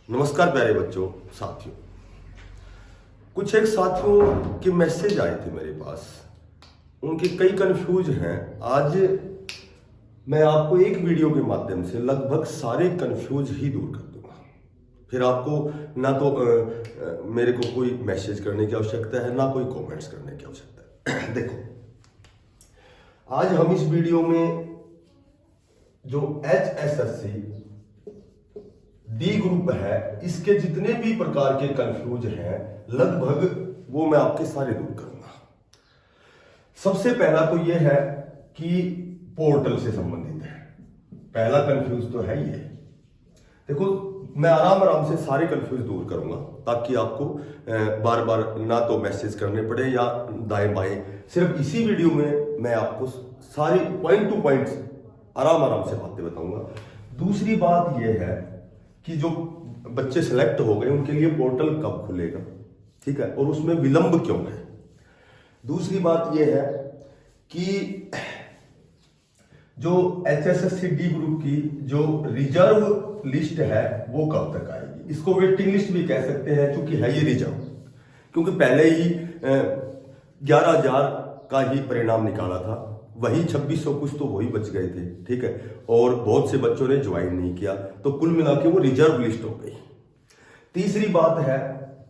नमस्कार प्यारे बच्चों, साथियों। कुछ एक साथियों के मैसेज आए थे मेरे पास, उनके कई कंफ्यूज हैं। आज मैं आपको एक वीडियो के माध्यम से लगभग सारे कंफ्यूज ही दूर कर दूंगा। फिर आपको ना तो मेरे को कोई मैसेज करने की आवश्यकता है, ना कोई कमेंट्स करने की आवश्यकता है। देखो, आज हम इस वीडियो में जो HSSC डी ग्रुप है, इसके जितने भी प्रकार के कंफ्यूज हैं लगभग वो मैं आपके सारे दूर करूंगा। सबसे पहला तो ये है कि पोर्टल से संबंधित है। पहला कंफ्यूज तो है ये। देखो, मैं आराम आराम से सारे कंफ्यूज दूर करूंगा ताकि आपको बार बार ना तो मैसेज करने पड़े या दाएं बाएं। सिर्फ इसी वीडियो में मैं आपको सारी पॉइंट टू पॉइंट्स आराम आराम से बातें बताऊंगा। दूसरी बात यह है कि जो बच्चे सिलेक्ट हो गए उनके लिए पोर्टल कब खुलेगा, ठीक है, और उसमें विलंब क्यों है। दूसरी बात यह है कि जो HSSC डी ग्रुप की जो रिजर्व लिस्ट है वो कब तक आएगी। इसको वेटिंग लिस्ट भी कह सकते हैं, क्योंकि है ये रिजर्व, क्योंकि पहले ही 11,000 का ही परिणाम निकाला था, वही 2600 कुछ तो वही बच गए थे, ठीक है, और बहुत से बच्चों ने ज्वाइन नहीं किया, तो कुल मिला के वो रिजर्व लिस्ट हो गई। तीसरी बात है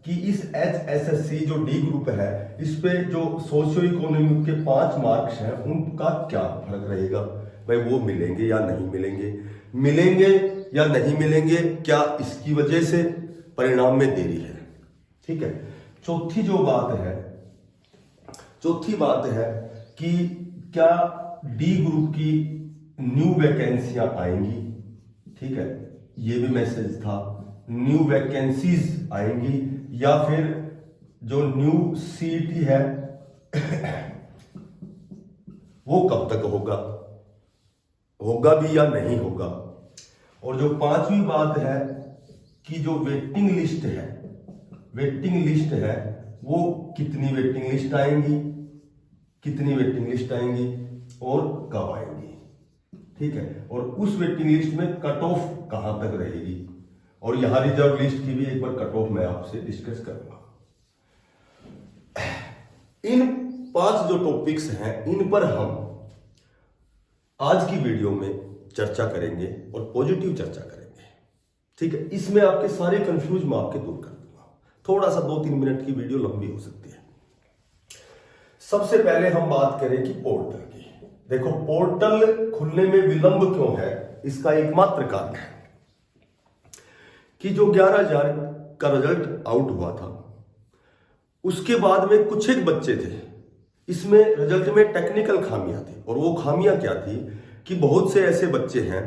कि इस HSSC जो डी ग्रुप है, इस पे जो सोशियो इकोनॉमिक के 5 मार्क्स हैं उनका क्या फर्क रहेगा। भाई वो मिलेंगे या नहीं मिलेंगे, मिलेंगे या नहीं मिलेंगे, क्या इसकी वजह से परिणाम में देरी है, ठीक है। चौथी बात है कि क्या डी ग्रुप की न्यू वैकेंसियां आएंगी, ठीक है, ये भी मैसेज था। न्यू वैकेंसीज आएंगी या फिर जो न्यू सीटी है वो कब तक होगा भी या नहीं होगा। और जो 5वीं बात है कि जो वेटिंग लिस्ट है वो कितनी वेटिंग लिस्ट आएंगी और कब आएंगी, ठीक है, और उस वेटिंग लिस्ट में कट ऑफ कहां तक रहेगी। और यहां रिजर्व लिस्ट की भी एक बार कट ऑफ मैं आपसे डिस्कस करूंगा। इन 5 जो टॉपिक्स हैं इन पर हम आज की वीडियो में चर्चा करेंगे और पॉजिटिव चर्चा करेंगे, ठीक है। इसमें आपके सारे कंफ्यूज मैं आपके दूर कर दूंगा। थोड़ा सा 2-3 मिनट की वीडियो लंबी हो सकती है। सबसे पहले हम बात करें कि पोर्टल की। देखो, पोर्टल खुलने में विलंब क्यों है, इसका एकमात्र कारण है कि जो 11,000 का रिजल्ट आउट हुआ था उसके बाद में कुछ एक बच्चे थे, इसमें रिजल्ट में टेक्निकल खामियां थी। और वो खामियां क्या थी कि बहुत से ऐसे बच्चे हैं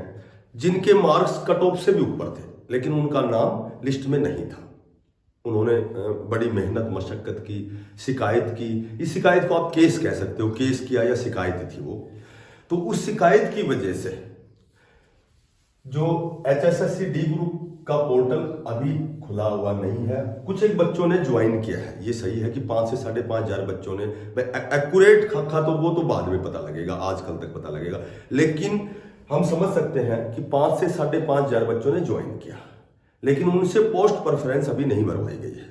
जिनके मार्क्स कट ऑफ से भी ऊपर थे, लेकिन उनका नाम लिस्ट में नहीं था। उन्होंने बड़ी मेहनत मशक्कत की, शिकायत की। इस शिकायत को आप केस कह सकते हो, केस किया या शिकायत थी वो। तो उस शिकायत की वजह से जो HSSC डी ग्रुप का पोर्टल अभी खुला हुआ नहीं है। कुछ एक बच्चों ने ज्वाइन किया है, ये सही है कि 5 से 5,500 बच्चों ने। एक्यूरेट खा तो वो तो बाद में पता लगेगा, आजकल तक पता लगेगा, लेकिन हम समझ सकते हैं कि 5 से 5,500 बच्चों ने ज्वाइन किया, लेकिन उनसे पोस्ट प्रेफरेंस अभी नहीं भरवाई गई है।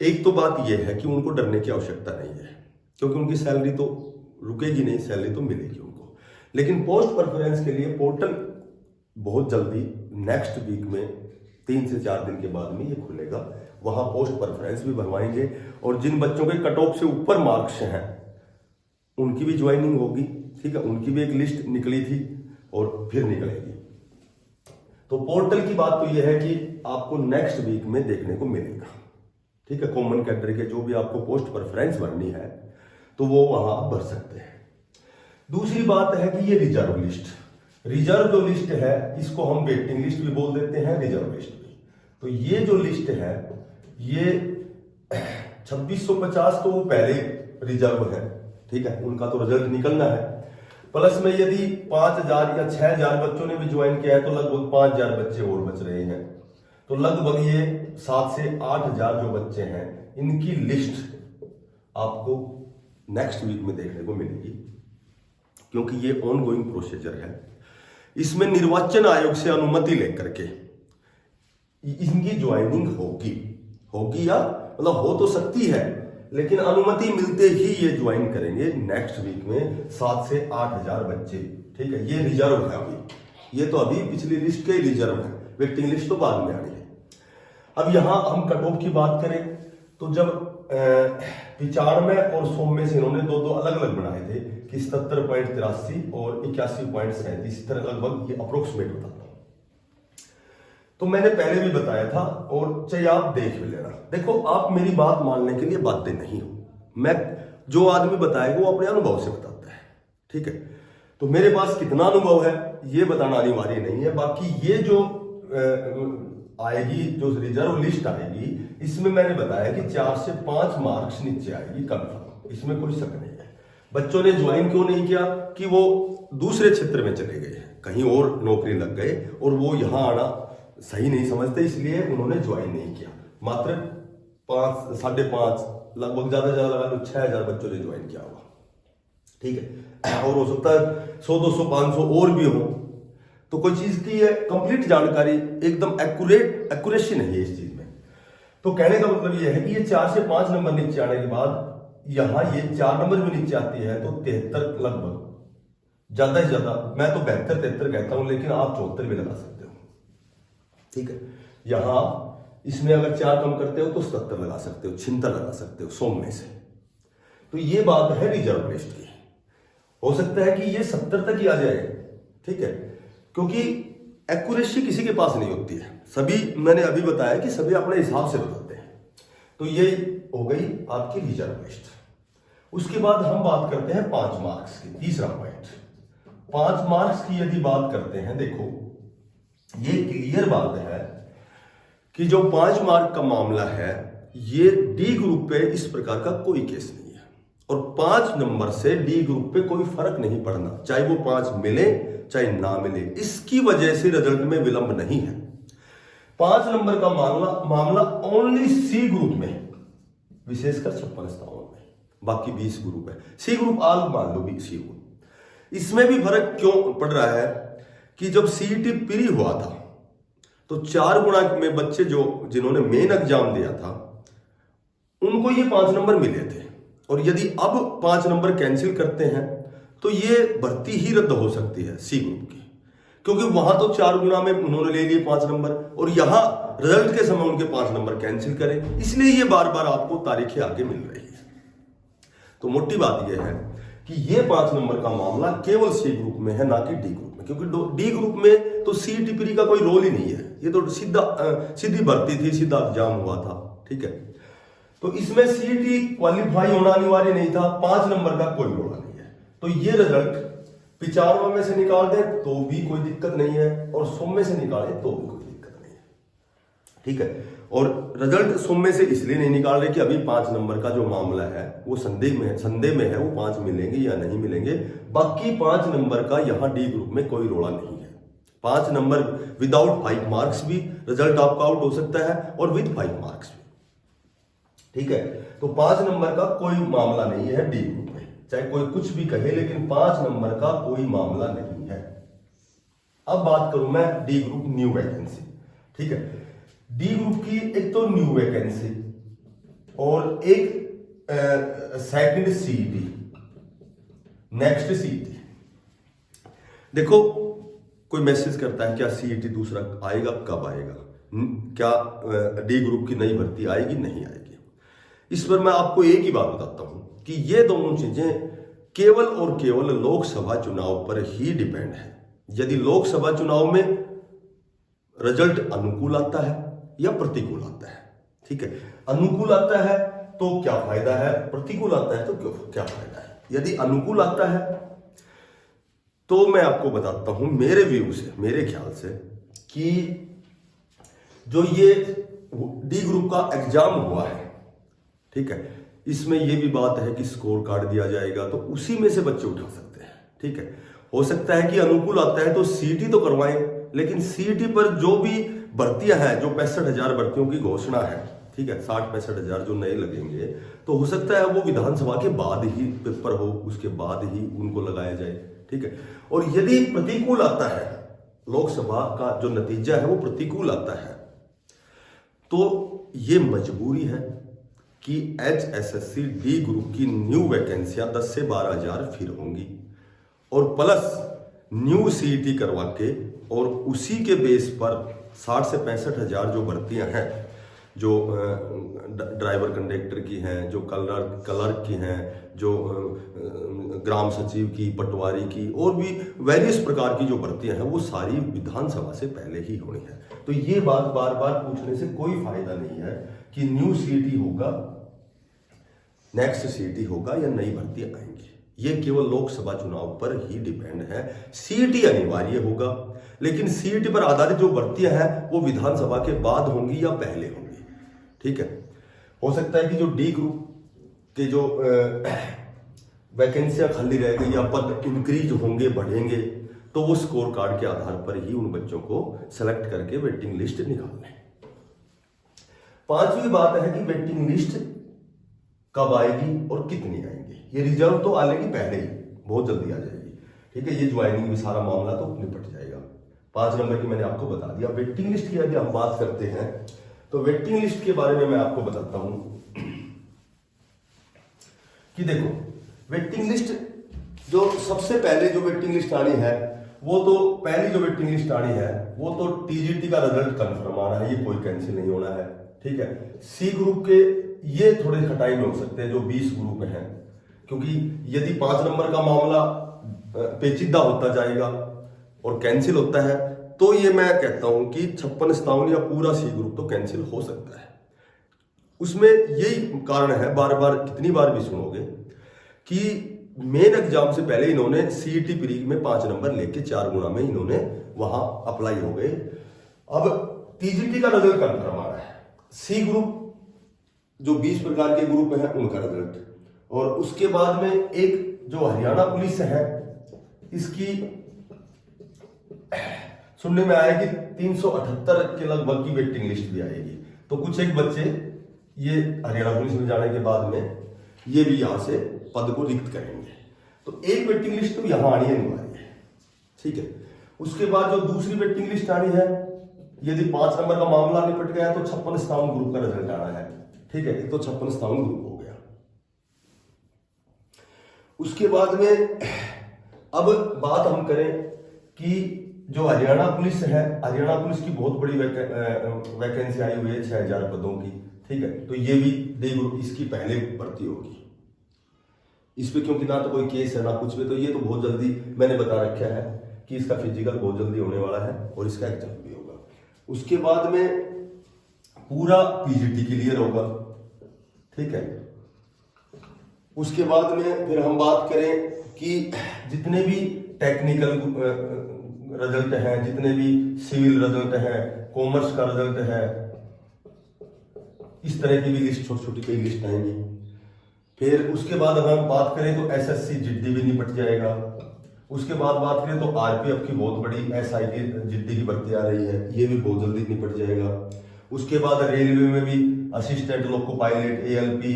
एक तो बात यह है कि उनको डरने की आवश्यकता नहीं है, क्योंकि उनकी सैलरी तो रुकेगी नहीं, सैलरी तो मिलेगी उनको। लेकिन पोस्ट प्रेफरेंस के लिए पोर्टल बहुत जल्दी नेक्स्ट वीक में 3 से 4 दिन के बाद में ये खुलेगा। वहां पोस्ट प्रेफरेंस भी भरवाएंगे और जिन बच्चों के कट ऑफ से ऊपर मार्क्स हैं उनकी भी ज्वाइनिंग होगी, ठीक है। उनकी भी एक लिस्ट निकली थी और फिर निकलेगी। तो पोर्टल की बात तो यह है कि आपको नेक्स्ट वीक में देखने को मिलेगा, ठीक है। कॉमन कैटेगरी के जो भी आपको पोस्ट प्रेफरेंस भरनी है तो वो वहां आप भर सकते हैं। दूसरी बात है कि ये रिजर्व जो लिस्ट है इसको हम वेटिंग लिस्ट भी बोल देते हैं, रिजर्व लिस्ट भी। तो ये जो लिस्ट है ये 2650 तो वो पहले रिजर्व है, ठीक है, उनका तो रिजल्ट निकलना है। प्लस में यदि 5,000 या 6,000 बच्चों ने भी ज्वाइन किया है तो लगभग 5,000 बच्चे और बच रहे हैं। तो लगभग ये 7 से 8,000 जो बच्चे हैं इनकी लिस्ट आपको नेक्स्ट वीक में देखने को मिलेगी, क्योंकि ये ऑनगोइंग प्रोसीजर है। इसमें निर्वाचन आयोग से अनुमति लेकर के इनकी ज्वाइनिंग होगी या मतलब हो तो सकती है, लेकिन अनुमति मिलते ही ये ज्वाइन करेंगे नेक्स्ट वीक में 7 से 8 हजार बच्चे। ठीक है, ये रिजर्व है अभी, ये तो अभी पिछली लिस्ट के रिजर्व है, वेटिंग लिस्ट तो बाद में आनी है। अब यहां हम कट ऑफ की बात करें तो जब 95 और 100 में से इन्होंने दो अलग अलग बनाए थे कि 77.83 और 81.37, इस तरह लगभग ये अप्रोक्सीमेट बताता हूं। तो मैंने पहले भी बताया था और चाहे आप देख भी लेना। देखो, आप मेरी बात मानने के लिए बाध्य नहीं हो, मैं जो आदमी बताएगा वो अपने अनुभव से बताता है। ठीक है, तो मेरे पास कितना अनुभव है ये बताना अनिवार्य नहीं है। बाकी ये जो आएगी, जो रिजर्व लिस्ट आएगी, इसमें मैंने बताया कि 4 से 5 मार्क्स नीचे आएगी कंफर्म, इसमें कोई शक नहीं है। बच्चों ने ज्वाइन क्यों नहीं किया कि वो दूसरे क्षेत्र में चले गए, कहीं और नौकरी लग गए और वो यहां आना सही नहीं समझते, इसलिए उन्होंने ज्वाइन नहीं किया। मात्र 5, 5.5, लगभग ज्यादा लगा लो 6,000 बच्चों ने ज्वाइन किया होगा। ठीक है, और हो सकता है 100, 200, 500 और भी हो। तो कोई चीज की है कंप्लीट जानकारी, एकदम एक्यूरेसी नहीं है इस चीज में। तो कहने का मतलब ये है कि ये 4 से 5 नंबर नीचे आने के बाद यहां ये 4 नंबर भी नीचे आती है तो 73 लगभग, ज्यादा से ज्यादा मैं तो 72, 73 कहता हूं, लेकिन आप 74 भी लगा सकते हो। ठीक है, यहां इसमें अगर 4 कम करते हो तो 77 लगा सकते हो, 76 लगा सकते हो 100 में से। तो ये बात है रिजर्व लिस्ट की। हो सकता है कि ये 70 तक ही आ जाए। ठीक है, क्योंकि एक्यूरेसी किसी के पास नहीं होती है, सभी मैंने अभी बताया कि सभी अपने हिसाब से बताते हैं। तो ये हो गई आपकी रिजर्व लिस्ट। उसके बाद हम बात करते हैं 5 मार्क्स की। तीसरा पॉइंट, 5 मार्क्स की यदि बात करते हैं, देखो ये क्लियर बात है कि जो 5 मार्क का मामला है, ये डी ग्रुप पे इस प्रकार का कोई केस नहीं है और 5 नंबर से डी ग्रुप पे कोई फर्क नहीं पड़ना, चाहे वो 5 मिले चाहे ना मिले, इसकी वजह से रिजल्ट में विलंब नहीं है। 5 नंबर का मामला ओनली सी ग्रुप में, विशेषकर 56 स्थानों में, बाकी 20 ग्रुप है। सी ग्रुप आल मान लो भी सी ग्रुप। इसमें भी फर्क क्यों पड़ रहा है कि जब सीईटी प्री हुआ था तो 4 गुणा में बच्चे जिन्होंने मेन एग्जाम दिया था उनको ये 5 नंबर मिले थे, और यदि अब 5 नंबर कैंसिल करते हैं तो ये भर्ती ही रद्द हो सकती है सी ग्रुप की, क्योंकि वहां तो 4 गुणा में उन्होंने ले लिए 5 नंबर और यहां रिजल्ट के समय उनके 5 नंबर कैंसिल करें, इसलिए ये बार बार आपको तारीखें आगे मिल रही है। तो मोटी बात यह है कि ये 5 नंबर का मामला केवल सी ग्रुप में है, ना कि डी ग्रुप में, क्योंकि डी ग्रुप में तो सीईटी प्री का कोई रोल ही नहीं है, ये तो सीधी भर्ती थी, सीधा एग्जाम हुआ था। ठीक है, तो इसमें सीईटी क्वालिफाई होना अनिवार्य नहीं था, 5 नंबर का कोई रोल नहीं है। तो ये रिजल्ट 95 में से निकाल दें तो भी कोई दिक्कत नहीं है, और 100 में से निकालें तो भी कोई दिक्कत नहीं है। ठीक है, और रिजल्ट 100 में से इसलिए नहीं निकाल रहे कि अभी 5 नंबर का जो मामला है वो संदेह में है, वो 5 मिलेंगे या नहीं मिलेंगे। बाकी 5 नंबर का यहां डी ग्रुप में कोई रोड़ा नहीं है। 5 नंबर विदाउट 5 मार्क्स भी रिजल्ट आपका आउट हो सकता है और विद 5 मार्क्स भी। ठीक है, तो 5 नंबर का कोई मामला नहीं है डी ग्रुप में, चाहे कोई कुछ भी कहे, लेकिन 5 नंबर का कोई मामला नहीं है। अब बात करूं मैं डी ग्रुप न्यू वैकेंसी। ठीक है, डी ग्रुप की एक तो न्यू वैकेंसी और एक सेकंड सीईटी, नेक्स्ट सीईटी। देखो, कोई मैसेज करता है क्या सीईटी दूसरा आएगा, कब आएगा, क्या डी ग्रुप की नई भर्ती आएगी, नहीं आएगी। इस पर मैं आपको एक ही बात बताता हूं कि ये दोनों चीजें केवल और केवल लोकसभा चुनाव पर ही डिपेंड है। यदि लोकसभा चुनाव में रिजल्ट अनुकूल आता है या प्रतिकूल आता है, ठीक है, अनुकूल आता है तो क्या फायदा है, प्रतिकूल आता है तो क्या फायदा है। यदि अनुकूल आता है तो मैं आपको बताता हूं मेरे व्यू से, मेरे ख्याल से, कि जो ये डी ग्रुप का एग्जाम हुआ है, ठीक है, इसमें यह भी बात है कि स्कोर कार्ड दिया जाएगा तो उसी में से बच्चे उठा सकते हैं। ठीक है, हो सकता है कि अनुकूल आता है तो सीईटी तो करवाएं, लेकिन सीईटी पर जो भी भर्तियां हैं, जो 65,000 भर्तियों की घोषणा है, ठीक है, 60-65,000 जो नए लगेंगे, तो हो सकता है वो विधानसभा के बाद ही पेपर हो, उसके बाद ही उनको लगाया जाए। ठीक है, और यदि प्रतिकूल आता है, लोकसभा का जो नतीजा है वो प्रतिकूल आता है, तो ये मजबूरी है कि HSSC D ग्रुप की न्यू वैकेंसियां 10 से 12,000 फिर होंगी, और प्लस न्यू CET करवा के और उसी के बेस पर 60 से 65,000 जो भर्तियां हैं, जो ड्राइवर कंडक्टर की हैं, जो क्लर्क की हैं, जो ग्राम सचिव की, पटवारी की, और भी वेरियस प्रकार की जो भर्तियां हैं, वो सारी विधानसभा से पहले ही होनी है। तो ये बात बार बार पूछने से कोई फायदा नहीं है कि न्यू CET होगा, नेक्स्ट CET होगा या नई भर्तियां आएंगी। ये केवल लोकसभा चुनाव पर ही डिपेंड है। CET अनिवार्य होगा, लेकिन CET पर आधारित जो भर्तियां हैं वो विधानसभा के बाद होंगी या पहले होंगी। ठीक है, हो सकता है कि जो D ग्रुप के जो वैकेंसियां खाली रह गई या पद इंक्रीज होंगे, बढ़ेंगे, तो वो स्कोर कार्ड के आधार पर ही उन बच्चों को सेलेक्ट करके वेटिंग लिस्ट निकालना है। पांचवी बात है कि वेटिंग लिस्ट कब आएगी और कितनी आएंगी। ये रिजर्व तो आने की पहले ही बहुत जल्दी आ जाएगी। ठीक है, ये ज्वाइनिंग भी सारा मामला तो निपट जाएगा। 5 नंबर की मैंने आपको बता दिया। वेटिंग लिस्ट की यदि हम बात करते हैं तो वेटिंग लिस्ट के बारे में मैं आपको बताता हूं कि देखो, वेटिंग लिस्ट जो सबसे पहले जो वेटिंग लिस्ट आनी है, वो तो पहली जो वेटिंग लिस्ट आनी है वो तो TGT का रिजल्ट कंफर्म आना है, ये कोई कैंसिल नहीं होना है। ठीक है, C ग्रुप के ये थोड़े खटाई में हो सकते हैं जो 20 ग्रुप हैं, क्योंकि यदि 5 नंबर का मामला पेचीदा होता जाएगा और कैंसिल होता है, तो ये मैं कहता हूं कि 56-57 या पूरा C ग्रुप तो कैंसिल हो सकता है। उसमें यही कारण है, बार बार कितनी बार भी सुनोगे, कि मेन एग्जाम से पहले इन्होंने CET प्री में 5 नंबर लेके 4 गुना में इन्होंने वहां अप्लाई हो गए। अब TGT का रिजल्ट कंफर्म आ रहा है, C ग्रुप जो 20 प्रकार के ग्रुप हैं उनका रिजल्ट, और उसके बाद में एक जो हरियाणा पुलिस है, इसकी सुनने में आया कि 378 के लगभग की वेटिंग लिस्ट भी आएगी। तो कुछ एक बच्चे ये हरियाणा पुलिस में जाने के बाद में ये भी यहां से पद को रिक्त करेंगे। तो एक वेटिंग लिस्ट तो यहां आनी अनिवार्य है। ठीक है, उसके बाद जो दूसरी वेटिंग लिस्ट आनी है, यदि 5 नंबर का मामला निपट गया तो 56-57 ग्रुप का रिजल्ट आना है। ठीक है, एक तो 56-57 ग्रुप हो गया। उसके बाद में अब बात हम करें कि जो हरियाणा पुलिस है, हरियाणा पुलिस की बहुत बड़ी वैकेंसी आई हुई है 6,000 पदों की। ठीक है, तो ये भी D ग्रुप इसकी पहले भर्ती होगी इस पे, क्योंकि ना तो कोई केस है ना कुछ भी, तो ये तो बहुत जल्दी मैंने बता रखा है कि इसका फिजिकल बहुत जल्दी होने वाला है और इसका एग्जाम भी होगा। उसके बाद में पूरा PGT क्लियर होगा। ठीक है, उसके बाद में फिर हम बात करें कि जितने भी टेक्निकल रिजल्ट हैं, जितने भी सिविल रिजल्ट है, कॉमर्स का रिजल्ट है, इस तरह की भी लिस्ट, छोटी छोटी कई लिस्ट आएंगी। फिर उसके बाद अगर हम बात करें तो SSC GD भी निपट जाएगा। उसके बाद बात करें तो RPF की बहुत बड़ी SIT GD की भर्ती आ रही है, ये भी बहुत जल्दी निपट जाएगा। उसके बाद रेलवे में भी असिस्टेंट लोको पायलट ALP,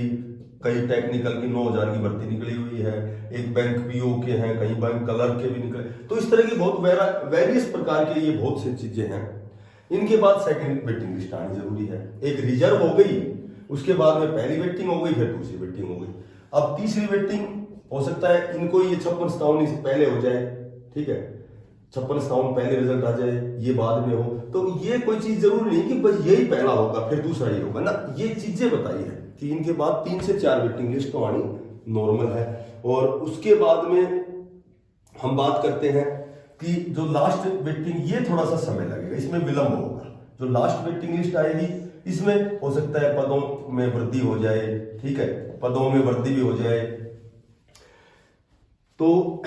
कई टेक्निकल की 9,000 की भर्ती निकली हुई है। एक बैंक PO के हैं, कई बैंक क्लर्क के भी निकले। तो इस तरह की बहुत वेरियस प्रकार के ये बहुत सी चीजें हैं। इनके बाद सेकंड वेटिंग लिस्ट आनी जरूरी है। एक रिजर्व हो गई, उसके बाद में पहली वेटिंग हो गई, फिर दूसरी वेटिंग हो गई। अब तीसरी वेटिंग हो सकता है इनको ये 56-57 से पहले हो जाए। ठीक है, 56-57 पहले रिजल्ट आ जाए, ये बाद में हो। तो ये कोई चीज जरूरी नहीं कि बस यही पहला होगा फिर दूसरा ही होगा ना। ये चीजें बताई है कि इनके बाद 3 से 4 वेटिंग लिस्ट तो आनी नॉर्मल है। और उसके बाद में हम बात करते हैं कि जो लास्ट वेटिंग, ये थोड़ा सा समय लगेगा, इसमें विलंब होगा। जो लास्ट वेटिंग लिस्ट आएगी इसमें हो सकता है पदों में वृद्धि हो जाए। ठीक है, पदों में वृद्धि भी हो जाए। तो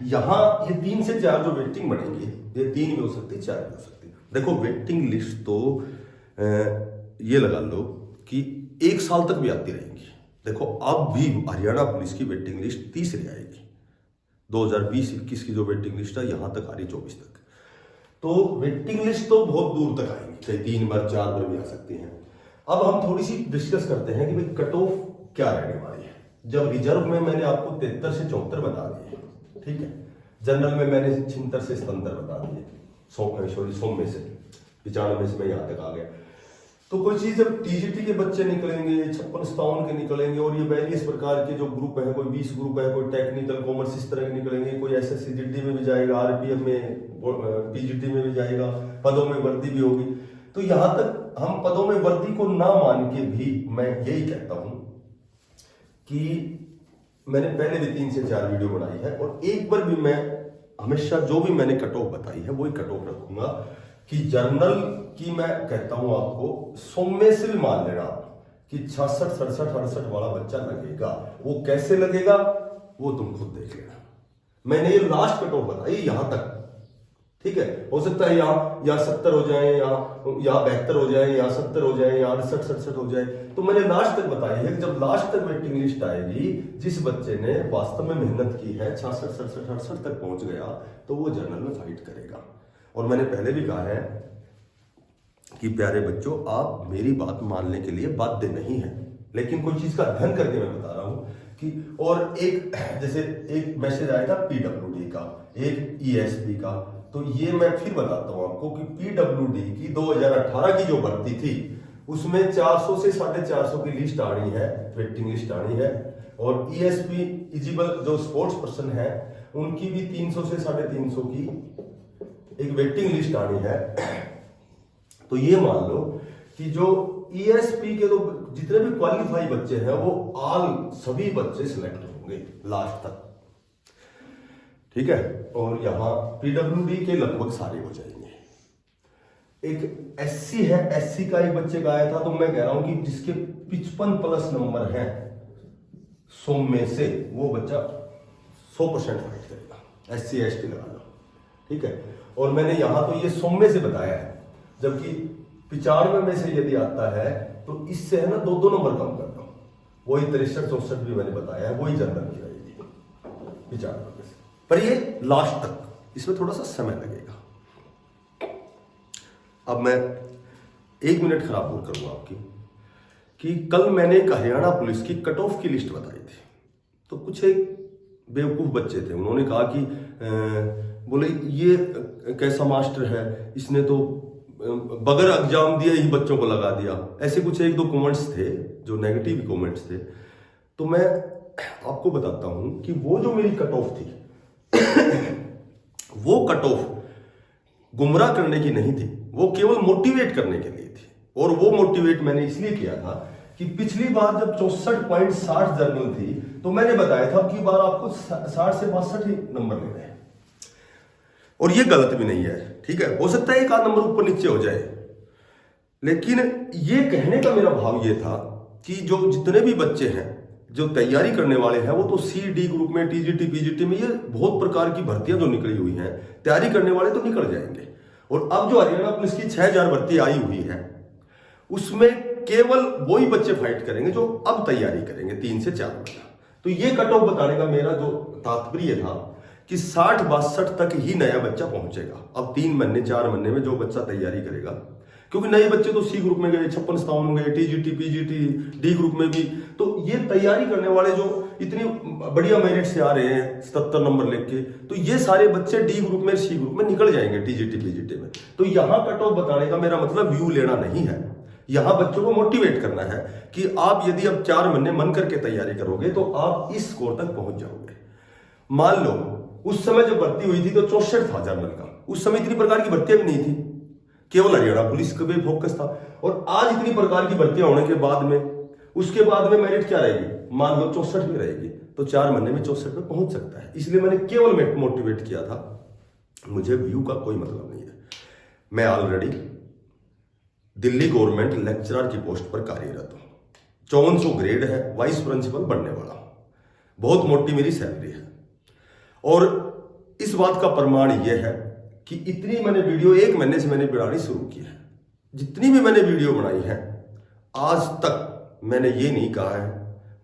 यहां ये 3 से 4 जो वेटिंग बढ़ेंगी, ये 3 भी हो सकती है, 4 भी हो सकती है। देखो, वेटिंग लिस्ट तो ये लगा लो कि 1 साल तक भी आती रहेंगी। देखो, अब भी हरियाणा पुलिस की वेटिंग लिस्ट तीसरी आएगी। 2020-21 की जो वेटिंग लिस्ट है यहां तक आ रही, 24 तक। तो वेटिंग लिस्ट तो बहुत दूर तक आएंगी, चाहे 3 बार 4 बार भी आ सकती हैं। अब हम थोड़ी सी डिस्कस करते हैं कि भाई कट ऑफ क्या रहने वाली है। जब रिजर्व में मैंने आपको 73 से 74 बता दिए, ठीक है, जनरल में मैंने 76 से 77 बता दिए, 100 में से 95 से मैं यहां तक आ गया। तो कोई चीज जब टीजीटी के बच्चे निकलेंगे, 56-57 के निकलेंगे, और ये वेरियस प्रकार के जो ग्रुप है, कोई 20 ग्रुप है, कोई टेक्निकल कॉमर्स इस तरह के निकलेंगे, कोई एसएससी जीडी में भी जाएगा, आरपीएफ में, पीजीटी में भी जाएगा, पदों में वर्दी भी होगी। तो यहां तक हम पदों में वर्दी को ना मान के भी मैं यही कहता हूं कि मैंने पहले भी 3 से 4 वीडियो बनाई है, और एक बार भी मैं हमेशा जो भी मैंने कट ऑफ बताई है वही कट ऑफ रखूंगा कि जर्नल की मैं कहता हूं आपको 100 में से भी मान लेना कि 66, 67, 68 वाला बच्चा लगेगा। वो कैसे लगेगा वो तुम खुद देख लेना। मैंने ये लास्ट कट ऑफ बताई यहां तक, ठीक है। हो सकता है यहाँ 70 हो जाए, यहाँ 72 हो जाए, यहाँ 70 हो जाए, यहाँ 68, 67 हो जाए। तो मैंने लास्ट तक बताई है कि जब लास्ट तक वेटिंग लिस्ट आएगी, जिस बच्चे ने वास्तव में मेहनत की है, 66, 67, 68 तक पहुंच गया, तो वो जनरल में फाइट करेगा। और मैंने पहले भी कहा है कि प्यारे बच्चों, आप मेरी बात मानने के लिए बाध्य नहीं है, लेकिन कोई चीज का अध्ययन करके मैं बता रहा हूं कि। और एक जैसे एक मैसेज आया था पीडब्ल्यूडी का, एक ईएसपी का, तो ये मैं फिर बताता हूं आपको कि पीडब्ल्यूडी की 2018 की जो भर्ती थी उसमें 400 से 450 की लिस्ट आनी है, वेटिंग लिस्ट आनी है। और ईएसपी एलिजिबल जो स्पोर्ट्स पर्सन है उनकी भी 300 से 350 की एक वेटिंग लिस्ट आनी है। तो ये मान लो कि जो ईएसपी के तो जितने भी क्वालिफाई बच्चे हैं वो सभी बच्चे सिलेक्ट होंगे लास्ट तक, ठीक है। और यहां पीडब्ल्यूडी के लगभग सारे हो जाएंगे। एक एससी है, एससी का एक बच्चे का आया था, तो मैं कह रहा हूं कि जिसके 55+ नंबर हैं 100 में से, वो बच्चा 100% फाइट करेगा। एससी एसटी लगा लो, ठीक है। और मैंने यहां तो ये 100 में से बताया है, जबकि 95 में से यदि आता है तो इससे है ना 2 नंबर कम कर दो, वही 63, 64 भी मैंने बताया है, वही जनरल की रहेगी 95 में से। पर ये लास्ट तक, इसमें थोड़ा सा समय लगेगा। अब मैं 1 मिनट खराब बोल करूंगा आपकी कि कल मैंने एक हरियाणा पुलिस की कट ऑफ की लिस्ट बताई थी। तो कुछ एक बेवकूफ बच्चे थे, उन्होंने कहा कि बोले ये कैसा मास्टर है, इसने तो बगैर एग्जाम दिए ही बच्चों को लगा दिया। ऐसे कुछ 1-2 कमेंट्स थे जो नेगेटिव कमेंट्स थे। तो मैं आपको बताता हूं कि वो जो मेरी कट ऑफ थी वो कट ऑफ गुमराह करने की नहीं थी, वो केवल मोटिवेट करने के लिए थी। और वो मोटिवेट मैंने इसलिए किया था कि पिछली बार जब 64.60 जर्नल थी तो मैंने बताया था कि बार आपको 60 से 62 ही नंबर लेने हैं। और ये गलत भी नहीं है, ठीक है। हो सकता है 1 आध नंबर ऊपर नीचे हो जाए, लेकिन ये कहने का मेरा भाव ये था कि जो जितने भी बच्चे हैं जो तैयारी करने वाले हैं, वो तो सी डी ग्रुप में, टीजीटी पीजीटी में, ये बहुत प्रकार की भर्तियां जो निकली हुई हैं, तैयारी करने वाले तो निकल जाएंगे। और अब जो हरियाणा पुलिस की 6000 भर्ती आई हुई है, उसमें केवल वही बच्चे फाइट करेंगे जो अब तैयारी करेंगे 3 से 4 महीना। तो ये कट ऑफ बताने का मेरा जो तात्पर्य था कि 60-62 तक ही नया बच्चा पहुंचेगा। अब 3 महीने 4 महीने में जो बच्चा तैयारी करेगा, क्योंकि नए बच्चे तो सी ग्रुप में गए, 56-57 गए, टीजीटी पीजीटी डी ग्रुप में भी। तो ये तैयारी करने वाले जो इतनी बढ़िया मेरिट से आ रहे हैं 77 नंबर लेके, तो ये सारे बच्चे डी ग्रुप में, सी ग्रुप में निकल जाएंगे टीजीटी पीजीटी में। तो यहां कट ऑफ बताने का मेरा मतलब व्यू लेना नहीं है, यहां बच्चों को मोटिवेट करना है कि आप यदि अब 4 महीने मन करके तैयारी करोगे तो आप इस स्कोर तक पहुंच जाओगे। मान लो उस समय जब भर्ती हुई थी तो 64 था जनरल का, उस समय इतनी प्रकार की भर्तियां भी नहीं थी, केवल हरियाणा पुलिस का भी फोकस था। और आज इतनी प्रकार की भर्तियां होने के बाद में, उसके बाद में मेरिट क्या रहेगी, मान लो 64 में रहेगी, तो 4 महीने में 64 पे पहुंच सकता है। इसलिए मैंने केवल मोटिवेट किया था, मुझे व्यू का कोई मतलब नहीं है। मैं ऑलरेडी दिल्ली गवर्नमेंट लेक्चरर की पोस्ट पर कार्यरत हूं, 5400 ग्रेड है, वाइस प्रिंसिपल बनने वाला हूं, बहुत मोटी मेरी सैलरी है। और इस बात का प्रमाण यह है कि इतनी मैंने वीडियो 1 महीने से मैंने बनानी शुरू की है, जितनी भी मैंने वीडियो बनाई है आज तक मैंने ये नहीं कहा है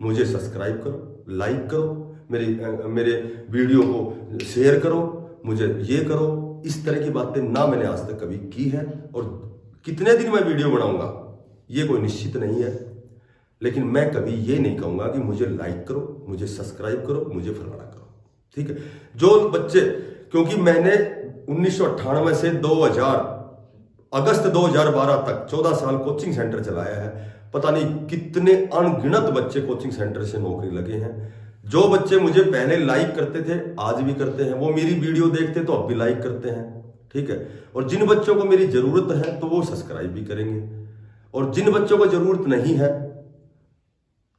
मुझे सब्सक्राइब करो, लाइक करो, मेरे वीडियो को शेयर करो, मुझे ये करो। इस तरह की बातें ना मैंने आज तक कभी की है। और कितने दिन मैं वीडियो बनाऊंगा ये कोई निश्चित नहीं है, लेकिन मैं कभी ये नहीं कहूंगा कि मुझे लाइक करो, मुझे सब्सक्राइब करो, मुझे फलाना करो, ठीक है। जो बच्चे, क्योंकि मैंने 1998 से 2000 अगस्त 2012 तक 14 साल कोचिंग सेंटर चलाया है। पता नहीं कितने अनगिनत बच्चे कोचिंग सेंटर से नौकरी लगे हैं। जो बच्चे मुझे पहले लाइक करते थे आज भी करते हैं, वो मेरी वीडियो देखते तो अब भी लाइक करते हैं, ठीक है। और जिन बच्चों को मेरी जरूरत है तो वो सब्सक्राइब भी करेंगे, और जिन बच्चों को जरूरत नहीं है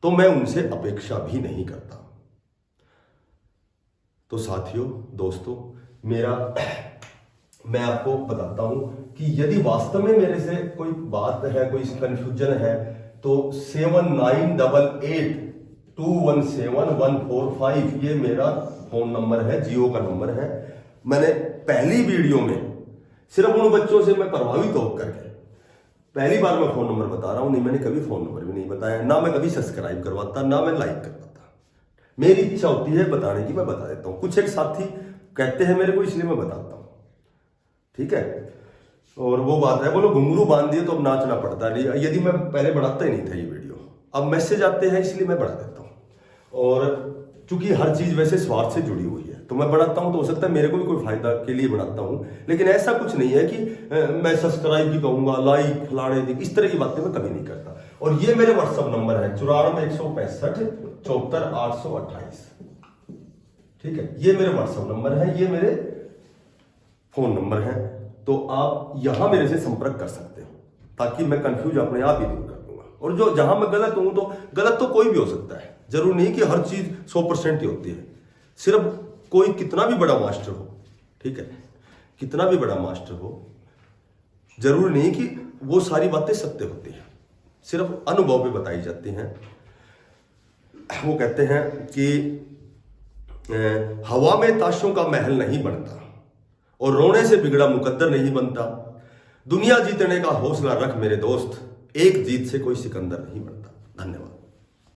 तो मैं उनसे अपेक्षा भी नहीं करता। तो साथियों, दोस्तों, मैं आपको बताता हूं कि यदि वास्तव में मेरे से कोई बात है, कोई कंफ्यूजन है, तो 7988217145 ये मेरा फोन नंबर है, जियो का नंबर है। मैंने पहली वीडियो में सिर्फ उन बच्चों से मैं प्रभावित होकर के पहली बार मैं फोन नंबर बता रहा हूं, नहीं मैंने कभी फोन नंबर भी नहीं बताया, ना मैं कभी सब्सक्राइब करवाता, ना मैं लाइक करवाता। मेरी इच्छा होती है बताने की, मैं बता देता हूं। कुछ एक साथी कहते हैं मेरे को, इसलिए मैं बताता हूं, ठीक है। और वो बात है, बोलो घुंघरू बांध दिए तो अब नाचना पड़ता है। यदि मैं पहले बढ़ाता ही नहीं था ये वीडियो, अब मैसेज आते हैं इसलिए मैं बढ़ा देता हूं। और चूंकि हर चीज वैसे स्वार्थ से जुड़ी हुई है तो मैं बढ़ाता हूं, तो हो सकता है मेरे को भी कोई फायदा के लिए बढ़ाता हूं, लेकिन ऐसा कुछ नहीं है कि मैं सब्सक्राइब भी कहूंगा, लाइक फलाने इस तरह की बातें मैं कभी नहीं करता। और ये मेरे व्हाट्सएप नंबर है 9416574828, ठीक है। ये मेरे व्हाट्सएप नंबर है, ये मेरे फोन नंबर है। तो आप यहां मेरे से संपर्क कर सकते हो, ताकि मैं कंफ्यूज अपने आप ही दूर कर दूंगा। और जो जहां मैं गलत हूं, तो गलत तो कोई भी हो सकता है, जरूर नहीं कि हर चीज 100% ही होती है। सिर्फ कोई कितना भी बड़ा मास्टर हो, ठीक है, कितना भी बड़ा मास्टर हो, जरूर नहीं कि वो सारी बातें सत्य होती हैं, सिर्फ अनुभव पे बताई जाती हैं। वो कहते हैं कि हवा में ताशों का महल नहीं बनता और रोने से बिगड़ा मुकद्दर नहीं बनता। दुनिया जीतने का हौसला रख मेरे दोस्त, एक जीत से कोई सिकंदर नहीं बनता। धन्यवाद।